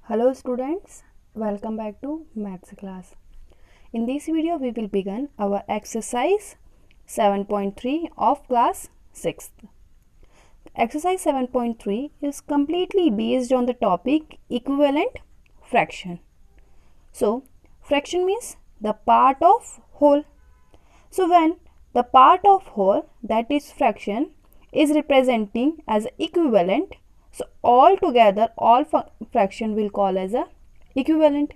Hello students, welcome back to Maths class. In this video we will begin our exercise 7.3 of class 6th. Exercise 7.3 is completely based on the topic equivalent fraction. So fraction means the part of whole. So when the part of whole, that is fraction, is representing as equivalent, so all together all fraction will call as a equivalent.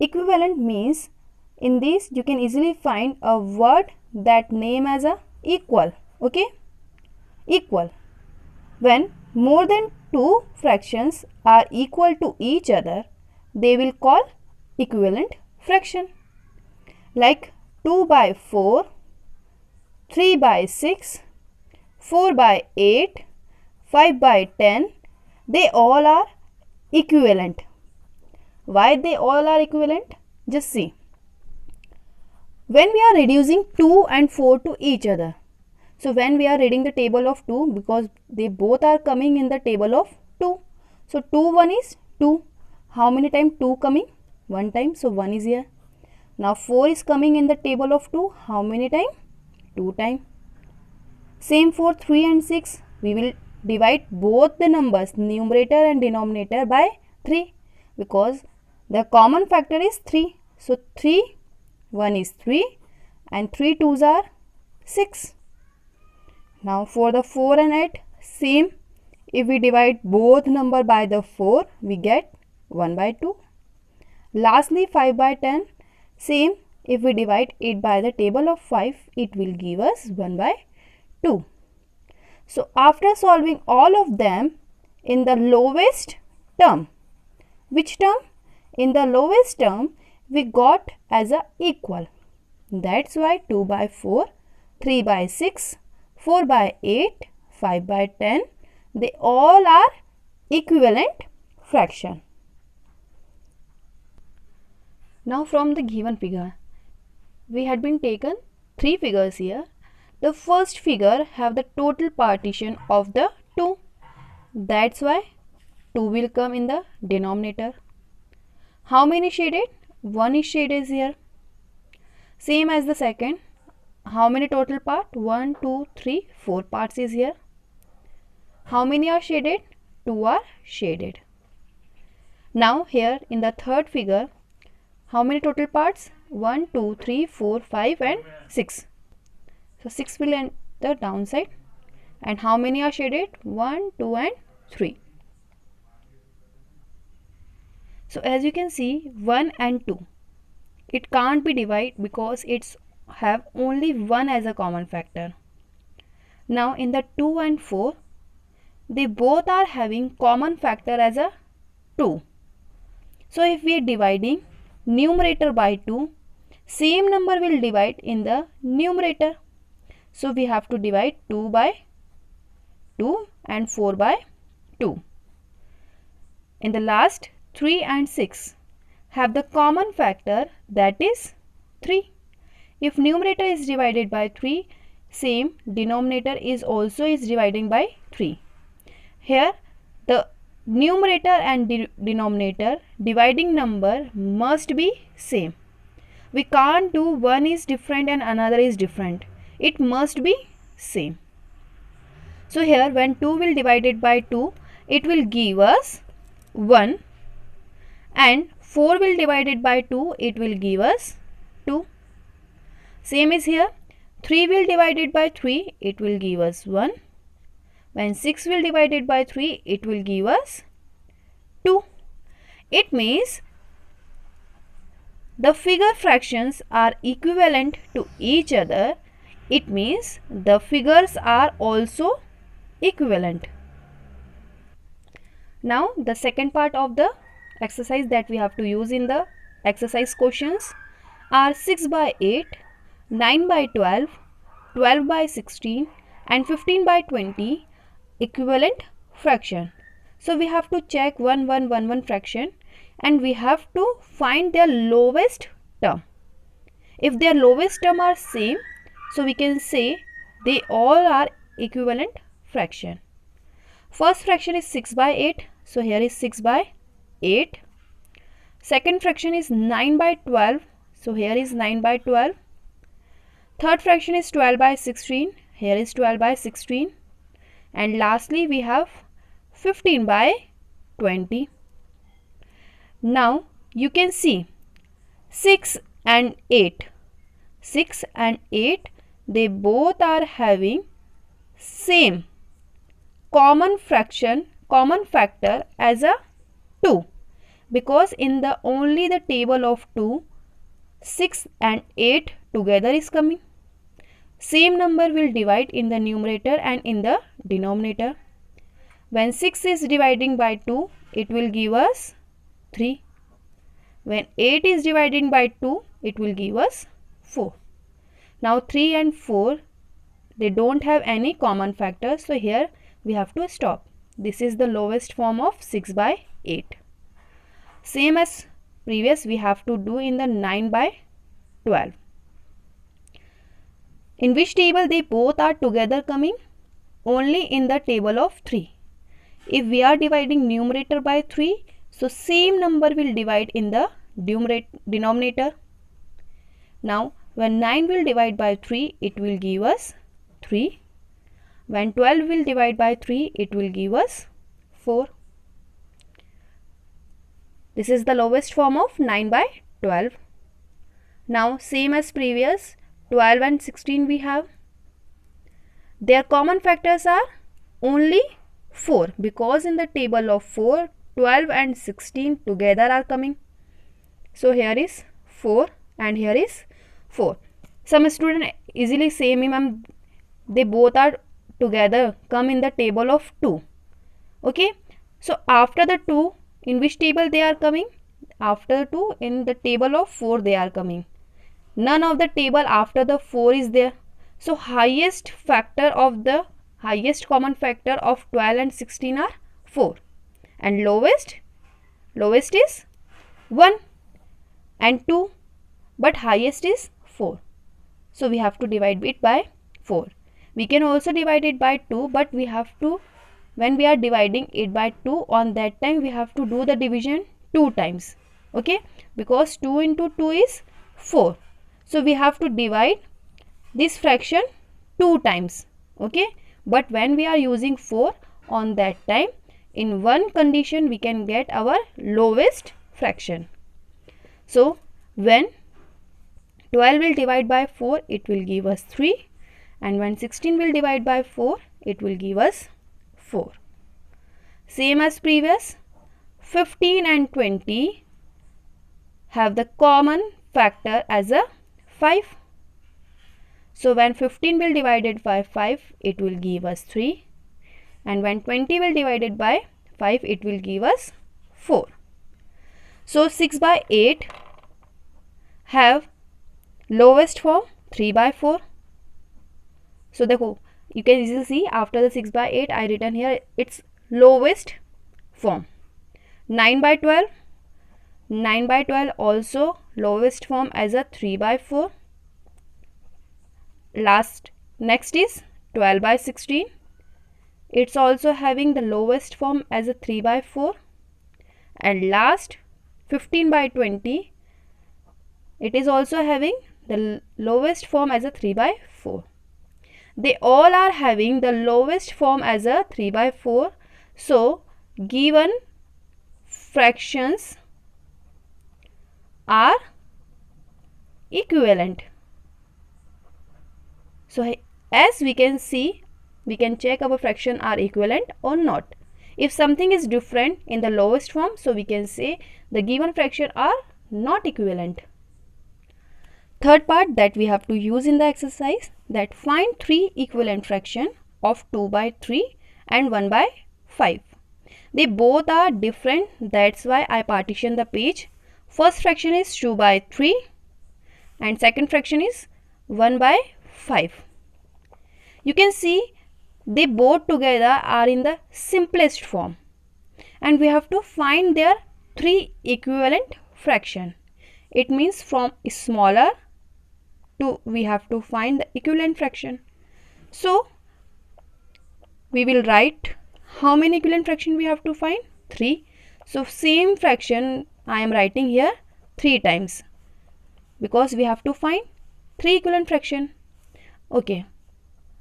Equivalent means in this you can easily find a word that name as a equal. Okay, equal. When more than two fractions are equal to each other, they will call equivalent fraction. Like 2 by 4, 3 by 6, 4 by 8, 5 by 10, they all are equivalent. Why they all are equivalent? Just see. When we are reducing 2 and 4 to each other, so when we are reading the table of 2, because they both are coming in the table of 2. So 2, 1 is 2. How many times 2 coming? 1 time. So 1 is here. Now 4 is coming in the table of 2. How many times? 2 times. Same for 3 and 6. We will divide both the numbers, numerator and denominator, by 3 because the common factor is 3. So 3, 1 is 3 and 3 2s are 6. Now for the 4 and 8, same. If we divide both number by the 4, we get 1 by 2. Lastly 5 by 10, same. If we divide it by the table of 5, it will give us 1 by 2. So after solving all of them in the lowest term, which term? In the lowest term we got as a equal. That's why 2 by 4, 3 by 6, 4 by 8, 5 by 10, they all are equivalent fraction. Now from the given figure, we had been taken 3 figures here. The first figure have the total partition of the 2. That's why 2 will come in the denominator. How many shaded? 1 is shaded here. Same as the second. How many total part? 1, 2, 3, 4 parts is here. How many are shaded? 2 are shaded. Now here in the third figure, how many total parts? 1, 2, 3, 4, 5 and 6. So 6 will end the downside. And how many are shaded? 1, 2 and 3. So as you can see, 1 and 2, it can't be divided because it's have only 1 as a common factor. Now in the 2 and 4, they both are having common factor as a 2. So if we are dividing numerator by 2, same number will divide in the numerator. So we have to divide 2 by 2 and 4 by 2. In the last, 3 and 6 have the common factor, that is 3. If numerator is divided by 3, same denominator is also dividing by 3. Here the numerator and denominator dividing number must be same. We can't do one is different and another is different. It must be same. So here when 2 will divide it by 2, it will give us 1, and 4 will divide it by 2, it will give us 2. Same is here. 3 will divide it by 3, it will give us 1. When 6 will divide it by 3, it will give us 2. It means the figure fractions are equivalent to each other. It means the figures are also equivalent. Now the second part of the exercise that we have to use in the exercise questions are 6 by 8, 9 by 12, 12 by 16 and 15 by 20 equivalent fraction. So we have to check 1, 1, 1, 1 fraction and we have to find their lowest term. If their lowest term are same, so we can say they all are equivalent fraction. First fraction is 6 by 8. So here is 6 by 8. Second fraction is 9 by 12. So here is 9 by 12. Third fraction is 12 by 16. Here is 12 by 16. And lastly we have 15 by 20. Now you can see 6 and 8. 6 and 8, they both are having same common factor as a 2, because in the only the table of 2, 6 and 8 together is coming. Same number will divide in the numerator and in the denominator. When 6 is dividing by 2, it will give us 3. When 8 is dividing by 2, it will give us 4. Now 3 and 4, they don't have any common factor, so here we have to stop. This is the lowest form of 6 by 8. Same as previous, we have to do in the 9 by 12. In which table they both are together coming? Only in the table of 3. If we are dividing numerator by 3, so same number will divide in the denominator. Now when 9 will divide by 3, it will give us 3. When 12 will divide by 3, it will give us 4. This is the lowest form of 9 by 12. Now same as previous, 12 and 16 we have. Their common factors are only 4, because in the table of 4, 12 and 16 together are coming. So here is 4 and here is 4. Some student easily say me, ma'am, they both are together come in the table of 2. Okay, so after the 2, in which table they are coming? After 2, in the table of 4 they are coming. None of the table after the 4 is there. So highest common factor of 12 and 16 are 4, and lowest is 1 and 2, but highest is 4. So we have to divide it by 4. We can also divide it by 2, but we have to, when we are dividing it by 2, on that time we have to do the division 2 times. Okay, because 2 into 2 is 4. So we have to divide this fraction 2 times. Okay, but when we are using 4, on that time, in one condition we can get our lowest fraction. So when 12 will divide by 4, it will give us 3, and when 16 will divide by 4, it will give us 4. Same as previous, 15 and 20 have the common factor as a 5. So when 15 will divided by 5, it will give us 3, and when 20 will divided by 5, it will give us 4. So 6 by 8 have lowest form 3 by 4. So you can easily see after the 6 by 8 I written here its lowest form. 9 by 12 also lowest form as a 3 by 4. Next is 12 by 16. It's also having the lowest form as a 3 by 4. And last 15 by 20, it is also having the lowest form as a 3 by 4. They all are having the lowest form as a 3 by 4. So given fractions are equivalent. So as we can see, we can check our fraction are equivalent or not. If something is different in the lowest form, so we can say the given fraction are not equivalent. Third part that we have to use in the exercise, that find 3 equivalent fraction of 2 by 3 and 1 by 5. They both are different, that's why I partition the page. First fraction is 2 by 3 and second fraction is 1 by 5. You can see they both together are in the simplest form, and we have to find their 3 equivalent fraction. It means from smaller to we have to find the equivalent fraction. So we will write how many equivalent fraction we have to find? 3. So same fraction I am writing here 3 times because we have to find 3 equivalent fraction. Okay,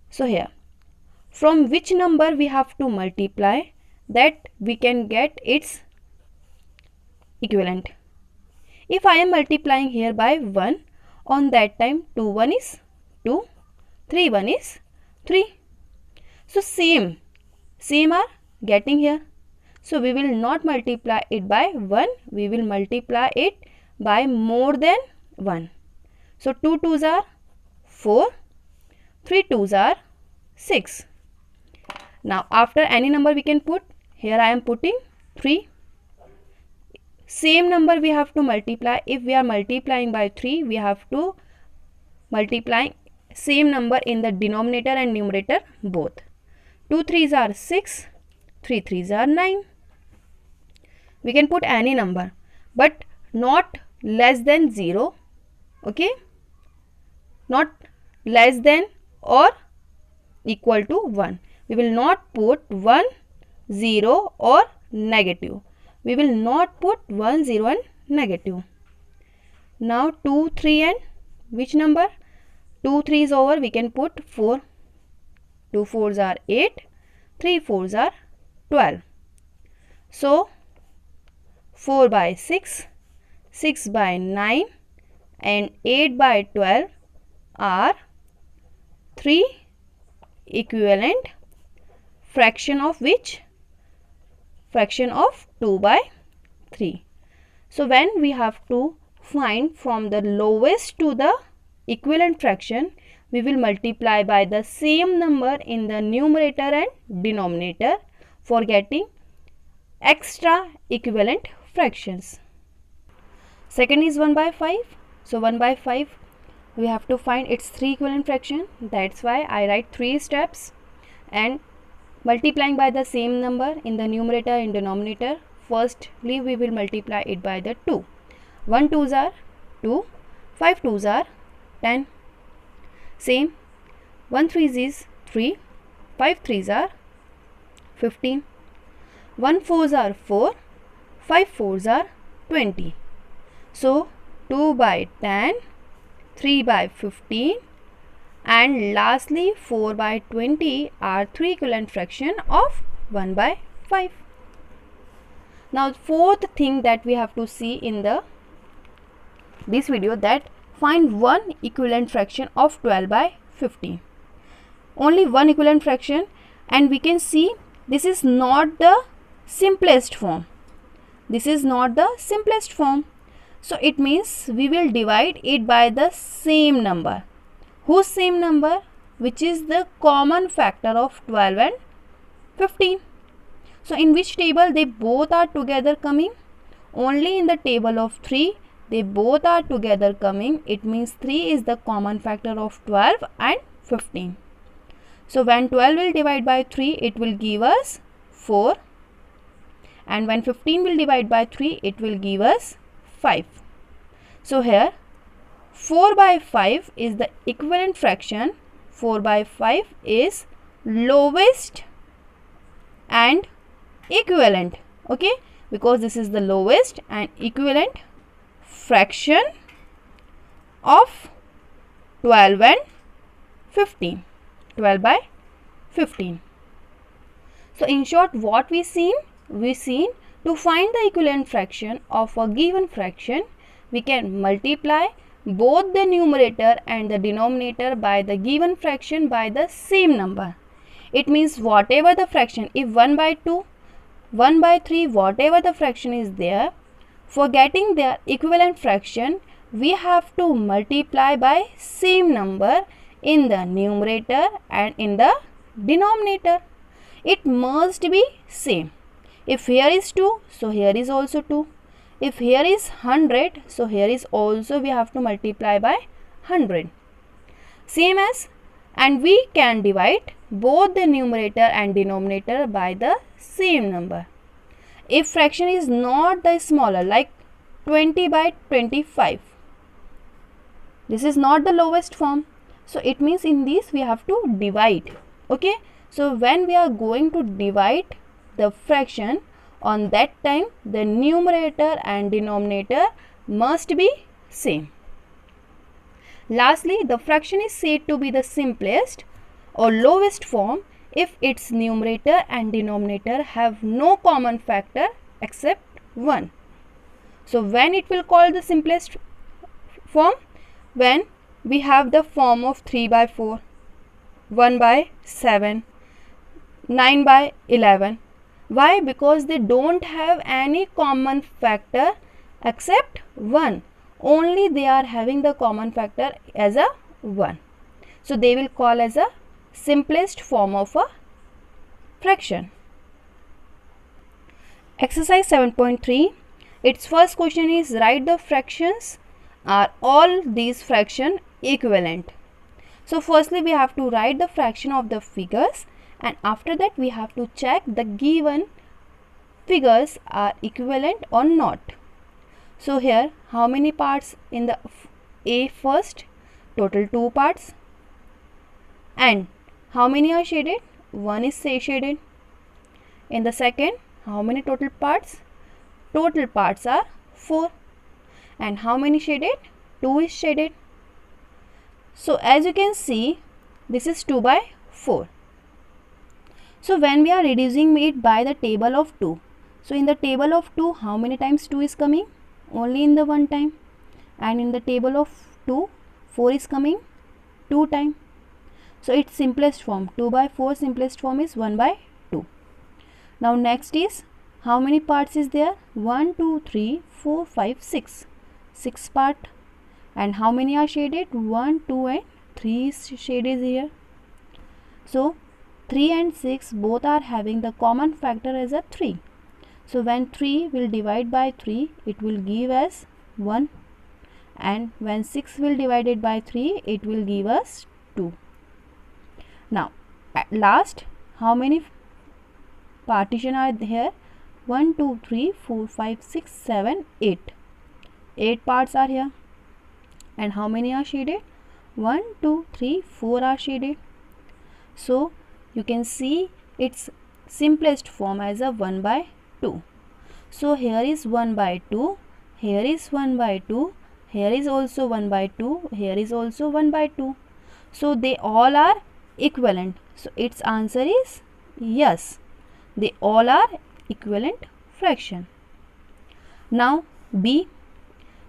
so here from which number we have to multiply that we can get its equivalent. If I am multiplying here by 1, on that time 2 1 is 2, 3 1 is 3. So same are getting here. So we will not multiply it by 1, we will multiply it by more than 1. So 2 2s are 4, 3 2s are 6. Now after any number we can put, here I am putting 3. Same number we have to multiply. If we are multiplying by 3, we have to multiply same number in the denominator and numerator both. 2 3s are 6, 3 3s are 9. We can put any number but not less than 0. Okay, not less than or equal to 1. We will not put 1 0 or negative. We will not put 1 0 and negative. Now 2 3 and which number? 2 3 is over, we can put 4. 2 4s are 8, 3 4s are 12. So 4 by 6, 6 by 9 and 8 by 12 are 3 equivalent fraction of which? Fraction of 2 by 3. So when we have to find from the lowest to the equivalent fraction, we will multiply by the same number in the numerator and denominator for getting extra equivalent fractions. Second is 1 by 5. So 1 by 5 we have to find its 3 equivalent fraction. That's why I write 3 steps and multiplying by the same number in the numerator and denominator. Firstly we will multiply it by the 2. 1 2s are 2, 5 2s are 10. Same 1 3s is 3, 5 3s are 15. 1 4s are 4, 5 4s are 20. So 2 by 10, 3 by 15 and lastly 4 by 20 are 3 equivalent fraction of 1 by 5. Now fourth thing that we have to see in this video, that find one equivalent fraction of 12 by 15. Only one equivalent fraction, and we can see this is not the simplest form. This is not the simplest form. So it means we will divide it by the same number. Whose same number? Which is the common factor of 12 and 15. So in which table they both are together coming? Only in the table of 3 they both are together coming. It means 3 is the common factor of 12 and 15. So when 12 will divide by 3, it will give us 4. And when 15 will divide by 3, it will give us 5. So here 4 by 5 is the equivalent fraction. 4 by 5 is lowest and equivalent. Okay, because this is the lowest and equivalent fraction of 12 and 15. 12 by 15. So in short, what we seen to find the equivalent fraction of a given fraction, we can multiply both the numerator and the denominator by the given fraction by the same number. It means whatever the fraction, if 1 by 2, 1 by 3, whatever the fraction is there, for getting their equivalent fraction, we have to multiply by same number in the numerator and in the denominator. It must be same. If here is 2, so here is also 2. If here is 100, so here is also we have to multiply by 100. Same as, and we can divide both the numerator and denominator by the same number. If fraction is not the smaller, like 20 by 25, this is not the lowest form. So it means in this we have to divide. Okay. So when we are going to divide the fraction, On that time the numerator and denominator must be same. Lastly, the fraction is said to be the simplest or lowest form if its numerator and denominator have no common factor except 1. So when it will call the simplest form? When we have the form of 3 by 4, 1 by 7, 9 by 11. Why? Because they don't have any common factor except 1. Only they are having the common factor as a 1. So they will call as a simplest form of a fraction. Exercise 7.3. Its first question is write the fractions. Are all these fractions equivalent? So firstly we have to write the fraction of the figures, and after that we have to check the given figures are equivalent or not. So here how many parts in the A first? Total 2 parts. And how many are shaded? 1 is shaded. In the second, how many total parts? Total parts are 4. And how many shaded? 2 is shaded. So as you can see, this is 2 by 4. So when we are reducing it by the table of 2, so in the table of 2, how many times 2 is coming? Only in the one time. And in the table of 2, 4 is coming 2 times. So its simplest form, 2 by 4 simplest form is 1 by 2. Now next is, how many parts is there? 1, 2, 3, 4, 5, 6. 6 part. And how many are shaded? 1, 2 and 3 is shaded here. So 3 and 6 both are having the common factor as a 3. So when 3 will divide by 3, it will give as 1. And when 6 will divide it by 3, it will give us 2. Now at last, how many partition are here? 1, 2, 3, 4, 5, 6, 7, 8. 8 parts are here. And how many are shaded? 1, 2, 3, 4 are shaded. So you can see its simplest form as a 1 by 2. So here is 1 by 2, here is 1 by 2, here is also 1 by 2, here is also 1 by 2. So they all are equivalent. So its answer is yes, they all are equivalent fraction. Now B,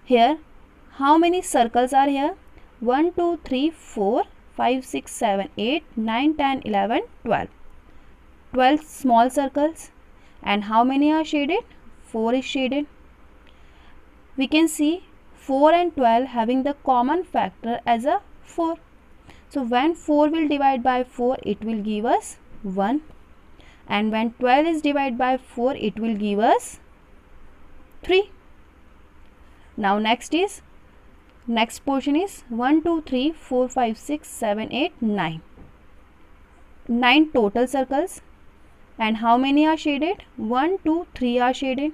here how many circles are here? 1, 2, 3, 4, 5, 6, 7, 8, 9, 10, 11, 12. 12 small circles. And how many are shaded? 4 is shaded. We can see 4 and 12 having the common factor as a 4. So when 4 will divide by 4, it will give us 1. And when 12 is divided by 4, it will give us 3. Now next portion is 1, 2, 3, 4, 5, 6, 7, 8, 9. 9 total circles. And how many are shaded? 1, 2, 3 are shaded.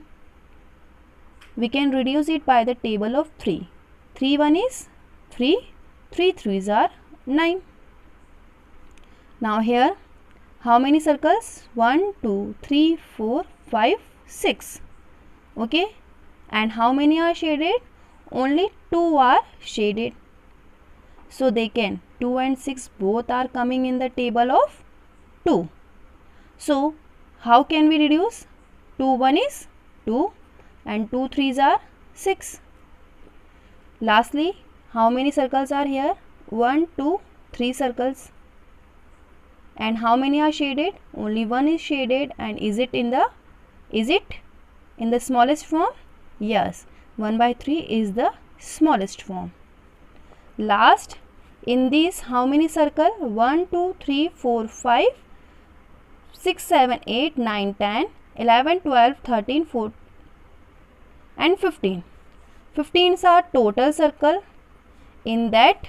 We can reduce it by the table of 3. 3 1 is 3, 3 3s are 9. Now here, how many circles? 1, 2, 3, 4, 5, 6. Okay. And how many are shaded? Only 2 are shaded. So they can, 2 and 6 both are coming in the table of 2. So how can we reduce? 2 1 is 2 and 2 3s are 6. Lastly, how many circles are here? 1, 2, 3 circles. And how many are shaded? Only 1 is shaded. And is it in the smallest form? Yes, 1 by 3 is the smallest form. Last, in these how many circle? 1, 2, 3, 4, 5, 6, 7, 8, 9, 10, 11, 12, 13, 14 and 15. 15s are total circle. In that,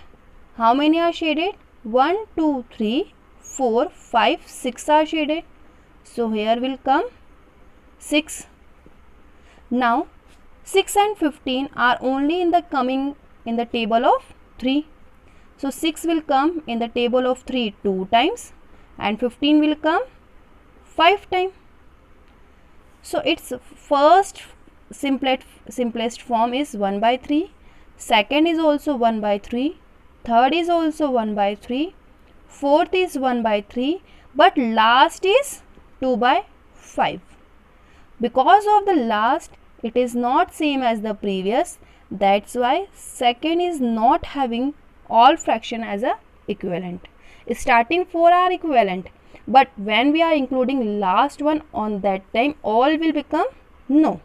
how many are shaded? 1, 2, 3, 4, 5, 6 are shaded. So here will come 6. Now 6 and 15 are only in the table of 3. So 6 will come in the table of 3 2 times and 15 will come 5 times. So its first simplest form is 1 by 3, second is also 1 by 3, third is also 1 by 3, fourth is 1 by 3, but last is 2 by 5. Because of the last, it is not same as the previous, that's why second is not having all fraction as a equivalent. Starting 4 are equivalent, but when we are including last one, on that time all will become no.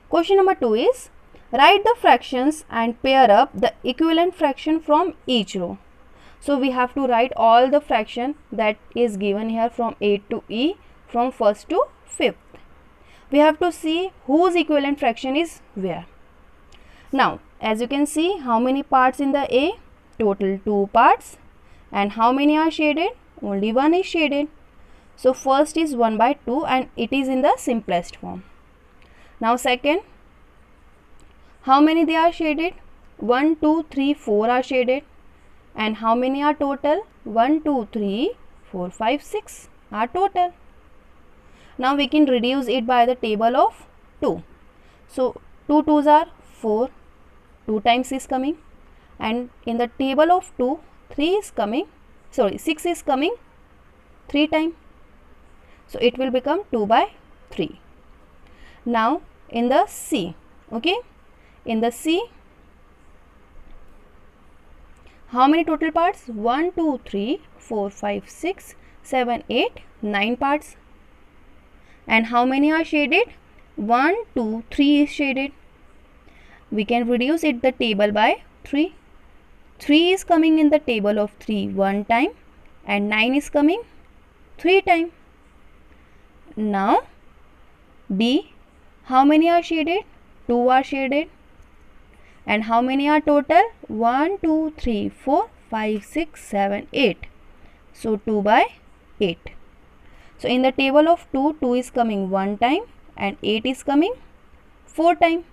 Question number 2 is, write the fractions and pair up the equivalent fraction from each row. So we have to write all the fraction that is given here from A to E, from first to fifth. We have to see whose equivalent fraction is where. Now as you can see, how many parts in the A? Total 2 parts. And how many are shaded? Only one is shaded. So first is 1 by 2 and it is in the simplest form. Now second, how many they are shaded? 1, 2, 3, 4 are shaded. And how many are total? 1, 2, 3, 4, 5, 6 are total. Now we can reduce it by the table of 2. So 2 2s are 4, 2 times is coming, and in the table of 2, 6 is coming 3 times. So it will become 2 by 3. Now in the C, okay, in the C, how many total parts? 1, 2, 3, 4, 5, 6, 7, 8, 9 parts. And how many are shaded? 1, 2, 3 is shaded. We can reduce it the table by 3. 3 is coming in the table of 3 1 time and 9 is coming 3 times. Now D, how many are shaded? 2 are shaded. And how many are total? 1, 2, 3, 4, 5, 6, 7, 8. So 2 by 8. So in the table of 2, 2 is coming 1 time and 8 is coming 4 times.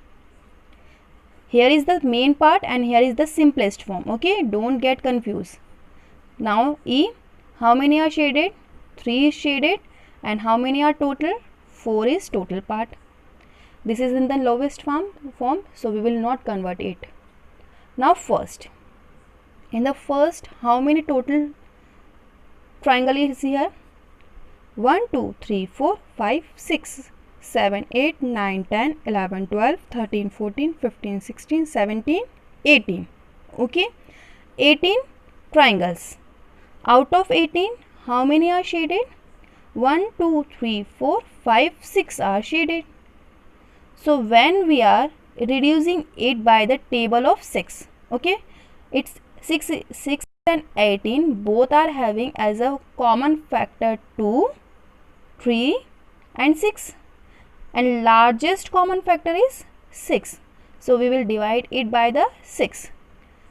Here is the main part and here is the simplest form. Okay, don't get confused. Now E, how many are shaded? 3 is shaded. And how many are total? 4 is total part. This is in the lowest form, so we will not convert it. Now first, in the first, how many total triangle is here? 1, 2, 3, 4, 5, 6, 7, 8, 9, 10, 11, 12, 13, 14, 15, 16, 17, 18. Okay, 18 triangles. Out of 18, how many are shaded? 1, 2, 3, 4, 5, 6 are shaded. So when we are reducing it by the table of 6, okay, it's 6 and 18 both are having as a common factor 2, 3 and 6, and largest common factor is 6. So we will divide it by the 6.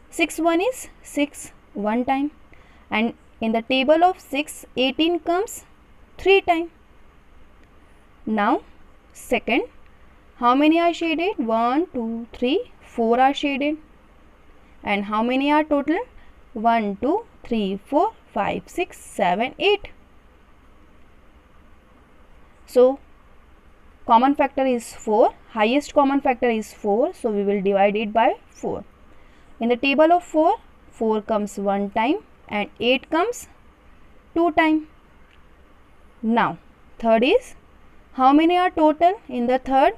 6 1 is 6 1 time, and in the table of 6, 18 comes 3 times. Now second, how many are shaded? 1, 2, 3, 4 are shaded. And how many are total? 1, 2, 3, 4, 5, 6, 7, 8. So common factor is 4, highest common factor is 4, so we will divide it by 4. In the table of 4, 4 comes 1 time and 8 comes 2 times. Now third is, how many are total in the third?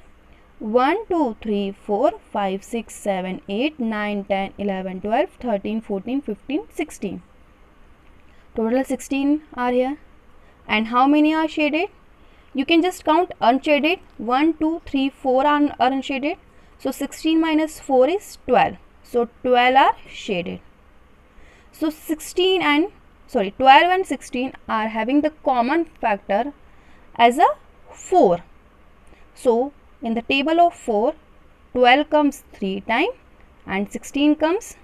1, 2, 3, 4, 5, 6, 7, 8, 9, 10, 11, 12, 13, 14, 15, 16. Total 16 are here. And how many are shaded? You can just count unshaded. 1, 2, 3, 4 are unshaded. So 16 minus 4 is 12. So 12 are shaded. So 12 and 16 are having the common factor as a 4. So in the table of 4, 12 comes 3 times and 16 comes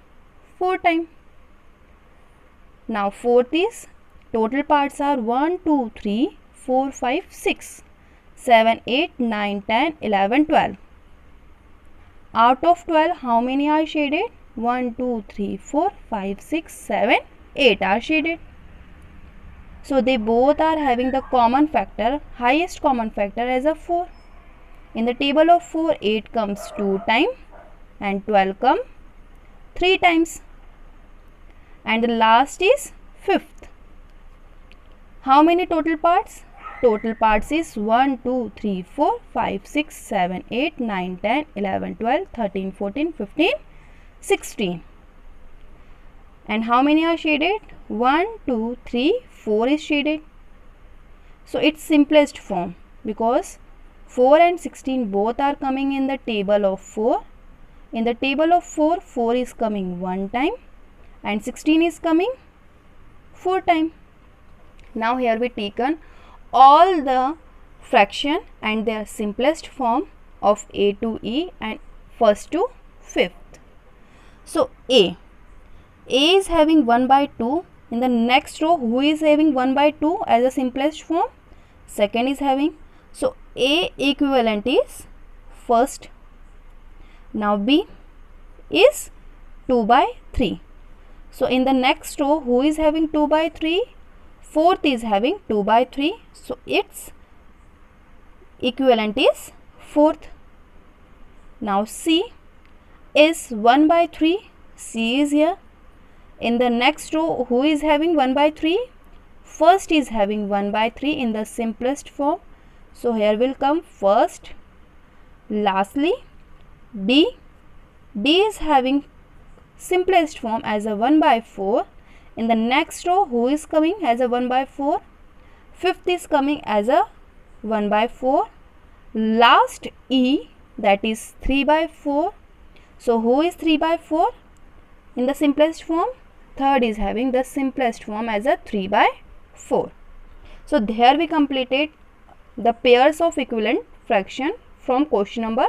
4 times. Now fourth is, total parts are 1, 2, 3, 4, 5, 6, 7, 8, 9, 10, 11, 12. Out of 12, how many are shaded? 1, 2, 3, 4, 5, 6, 7, 8 are shaded. So they both are having the common factor, highest common factor as a 4. In the table of 4, 8 comes 2 times and 12 come 3 times. And the last is 5th. How many total parts? Total parts is 1, 2, 3, 4, 5, 6, 7, 8, 9, 10, 11, 12, 13, 14, 15, 16. And how many are shaded? 1, 2, 3, 4 is shaded. So its simplest form, because 4 and 16 both are coming in the table of 4. In the table of 4, 4 is coming 1 time and 16 is coming 4 time. Now here we taken all the fraction and their simplest form of A to E and first to 5th. So A is having 1 by 2. In the next row, who is having 1 by 2 as a simplest form? Second is having. So A equivalent is first. Now B is 2 by 3. So in the next row, who is having 2 by 3? Fourth is having 2 by 3. So its equivalent is fourth. Now C is 1 by 3. C is here. In the next row, who is having 1 by 3? First is having 1 by 3 in the simplest form. So here will come first. Lastly, D. D is having simplest form as a 1 by 4. In the next row, who is coming as a 1 by 4? Fifth is coming as a 1 by 4. Last E, that is 3 by 4. So who is 3 by 4 in the simplest form? Third is having the simplest form as a 3 by 4. So here we completed the pairs of equivalent fraction from question number